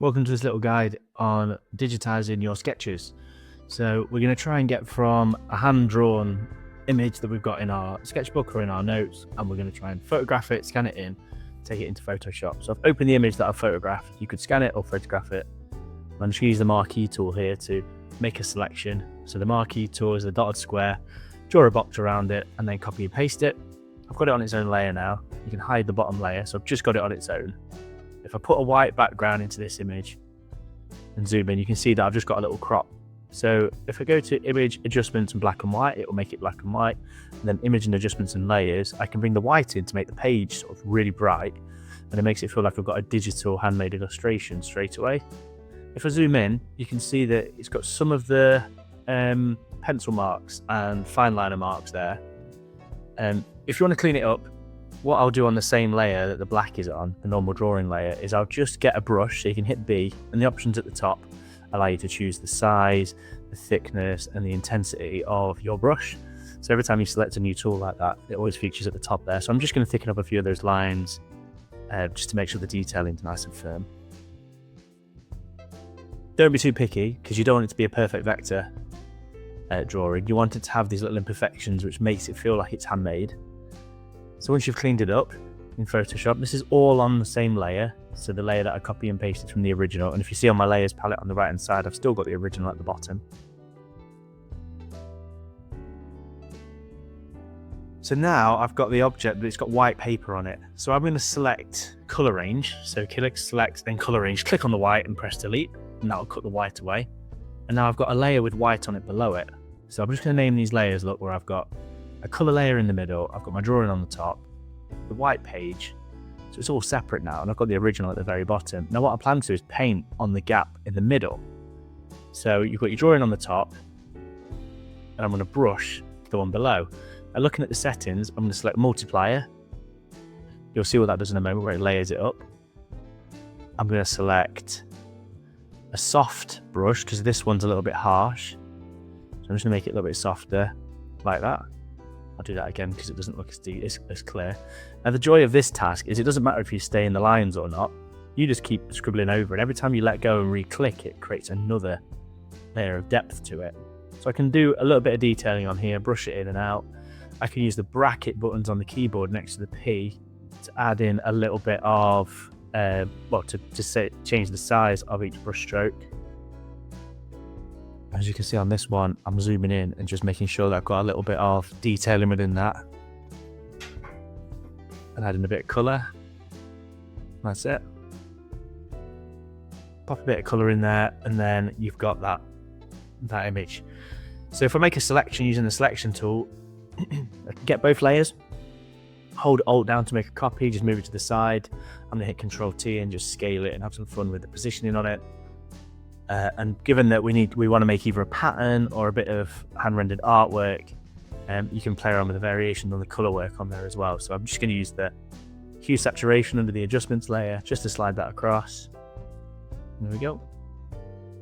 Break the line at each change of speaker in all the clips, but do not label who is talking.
Welcome to this little guide on digitizing your sketches. So we're going to try and get from a hand-drawn image that we've got in our sketchbook or in our notes, and we're going to try and photograph it, scan it in, take it into Photoshop. So I've opened the image that I've photographed. You could scan it or photograph it. I'm just going to use the marquee tool here to make a selection. So the marquee tool is the dotted square, draw a box around it, and then copy and paste it. I've got it on its own layer now. You can hide the bottom layer, so I've just got it on its own. If I put a white background into this image and zoom in, you can see that I've just got a little crop. So if I go to image adjustments and black and white, it will make it black and white. And then image and adjustments and layers, I can bring the white in to make the page sort of really bright. And it makes it feel like I've got a digital handmade illustration straight away. If I zoom in, you can see that it's got some of the pencil marks and fine liner marks there. If you want to clean it up, what I'll do on the same layer that the black is on, the normal drawing layer, is I'll just get a brush, so you can hit B, and the options at the top allow you to choose the size, the thickness, and the intensity of your brush. So every time you select a new tool like that, it always features at the top there. So I'm just going to thicken up a few of those lines, just to make sure the detailing's nice and firm. Don't be too picky, because you don't want it to be a perfect vector drawing. You want it to have these little imperfections, which makes it feel like it's handmade. So once you've cleaned it up in Photoshop, this is all on the same layer. So the layer that I copy and pasted from the original. And if you see on my layers palette on the right hand side, I've still got the original at the bottom. So now I've got the object, but it's got white paper on it. So I'm going to select color range. So click select, then color range, click on the white and press delete, and that'll cut the white away. And now I've got a layer with white on it below it. So I'm just going to name these layers, look, where I've got a color layer in the middle, I've got my drawing on the top, the white page, so it's all separate now, and I've got the original at the very bottom. Now what I plan to do is paint on the gap in the middle. So you've got your drawing on the top, and I'm going to brush the one below. And looking at the settings, I'm going to select multiplier. You'll see what that does in a moment, where it layers it up. I'm going to select a soft brush, because this one's a little bit harsh. So I'm just going to make it a little bit softer, like that. I'll do that again because it doesn't look as clear. Now the joy of this task is it doesn't matter if you stay in the lines or not. You just keep scribbling over, and every time you let go and re-click, it creates another layer of depth to it. So I can do a little bit of detailing on here, brush it in and out. I can use the bracket buttons on the keyboard next to the P to add in a little bit of, to change the size of each brush stroke. As you can see on this one, I'm zooming in and just making sure that I've got a little bit of detailing within that. And adding a bit of colour. That's it. Pop a bit of colour in there, and then you've got that image. So if I make a selection using the selection tool, I can get both layers, hold Alt down to make a copy, just move it to the side. I'm going to hit Control T and just scale it and have some fun with the positioning on it. And given that we want to make either a pattern or a bit of hand-rendered artwork, you can play around with the variations on the color work on there as well. So I'm just going to use the hue saturation under the adjustments layer just to slide that across. There we go.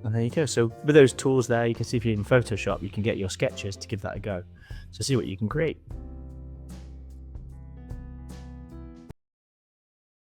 And there you go. So with those tools there, you can see if you're in Photoshop, you can get your sketches to give that a go. So see what you can create.